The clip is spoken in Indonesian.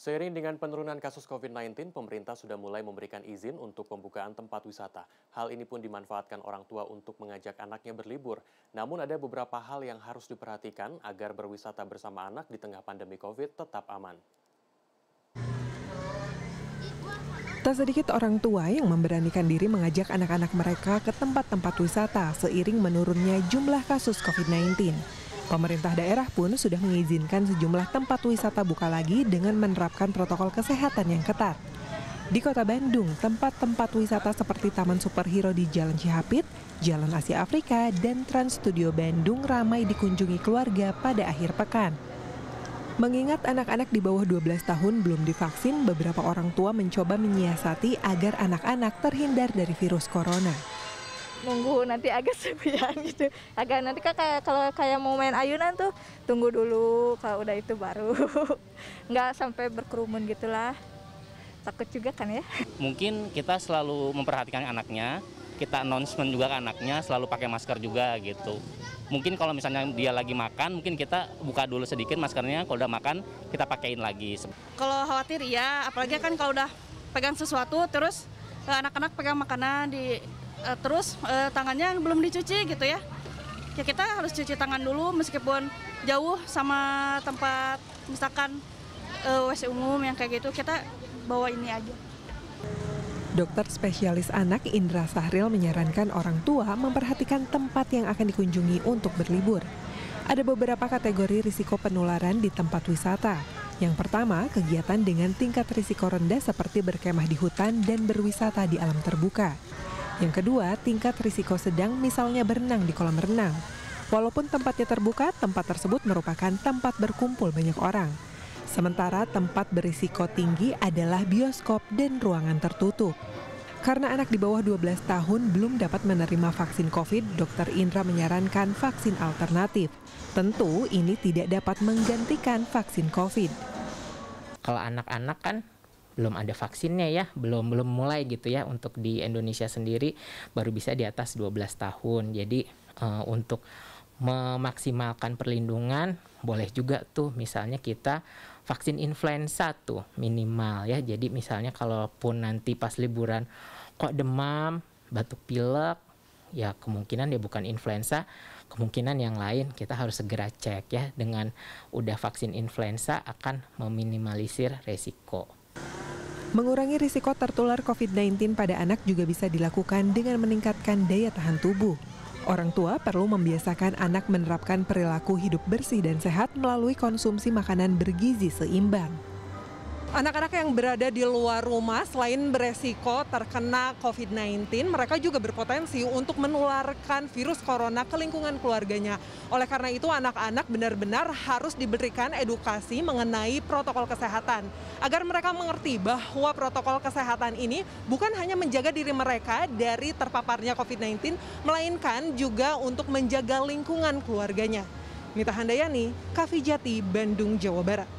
Seiring dengan penurunan kasus COVID-19, pemerintah sudah mulai memberikan izin untuk pembukaan tempat wisata. Hal ini pun dimanfaatkan orang tua untuk mengajak anaknya berlibur. Namun ada beberapa hal yang harus diperhatikan agar berwisata bersama anak di tengah pandemi COVID tetap aman. Tak sedikit orang tua yang memberanikan diri mengajak anak-anak mereka ke tempat-tempat wisata seiring menurunnya jumlah kasus COVID-19. Pemerintah daerah pun sudah mengizinkan sejumlah tempat wisata buka lagi dengan menerapkan protokol kesehatan yang ketat. Di Kota Bandung, tempat-tempat wisata seperti Taman Superhero di Jalan Cihapit, Jalan Asia Afrika, dan Trans Studio Bandung ramai dikunjungi keluarga pada akhir pekan. Mengingat anak-anak di bawah 12 tahun belum divaksin, beberapa orang tua mencoba menyiasati agar anak-anak terhindar dari virus corona. Nunggu nanti agak sepian gitu. Agak nanti kan kalau mau main ayunan tuh tunggu dulu, kalau udah itu baru. Nggak sampai berkerumun gitulah. Takut juga kan ya. Mungkin kita selalu memperhatikan anaknya, kita announcement juga ke anaknya, selalu pakai masker juga gitu. Mungkin kalau misalnya dia lagi makan, mungkin kita buka dulu sedikit maskernya, kalau udah makan kita pakein lagi. Kalau khawatir ya, apalagi kan kalau udah pegang sesuatu terus anak-anak pegang makanan terus tangannya belum dicuci gitu ya. Ya kita harus cuci tangan dulu meskipun jauh sama tempat misalkan WC umum yang kayak gitu, kita bawa ini aja. Dokter spesialis anak Indra Sahril menyarankan orang tua memperhatikan tempat yang akan dikunjungi untuk berlibur. Ada beberapa kategori risiko penularan di tempat wisata. Yang pertama, kegiatan dengan tingkat risiko rendah seperti berkemah di hutan dan berwisata di alam terbuka. Yang kedua, tingkat risiko sedang misalnya berenang di kolam renang. Walaupun tempatnya terbuka, tempat tersebut merupakan tempat berkumpul banyak orang. Sementara tempat berisiko tinggi adalah bioskop dan ruangan tertutup. Karena anak di bawah 12 tahun belum dapat menerima vaksin COVID, Dr. Indra menyarankan vaksin alternatif. Tentu ini tidak dapat menggantikan vaksin COVID. Kalau anak-anak kan belum ada vaksinnya ya, belum mulai gitu ya. Untuk di Indonesia sendiri baru bisa di atas 12 tahun. Jadi untuk memaksimalkan perlindungan boleh juga tuh misalnya kita vaksin influenza tuh minimal ya. Jadi misalnya kalaupun nanti pas liburan kok demam, batuk pilek, ya kemungkinan dia bukan influenza, kemungkinan yang lain kita harus segera cek ya. Dengan udah vaksin influenza akan meminimalisir resiko. Mengurangi risiko tertular COVID-19 pada anak juga bisa dilakukan dengan meningkatkan daya tahan tubuh. Orang tua perlu membiasakan anak menerapkan perilaku hidup bersih dan sehat melalui konsumsi makanan bergizi seimbang. Anak-anak yang berada di luar rumah selain beresiko terkena COVID-19, mereka juga berpotensi untuk menularkan virus corona ke lingkungan keluarganya. Oleh karena itu, anak-anak benar-benar harus diberikan edukasi mengenai protokol kesehatan, agar mereka mengerti bahwa protokol kesehatan ini bukan hanya menjaga diri mereka dari terpaparnya COVID-19, melainkan juga untuk menjaga lingkungan keluarganya. Mita Handayani, Kavijati, Bandung, Jawa Barat.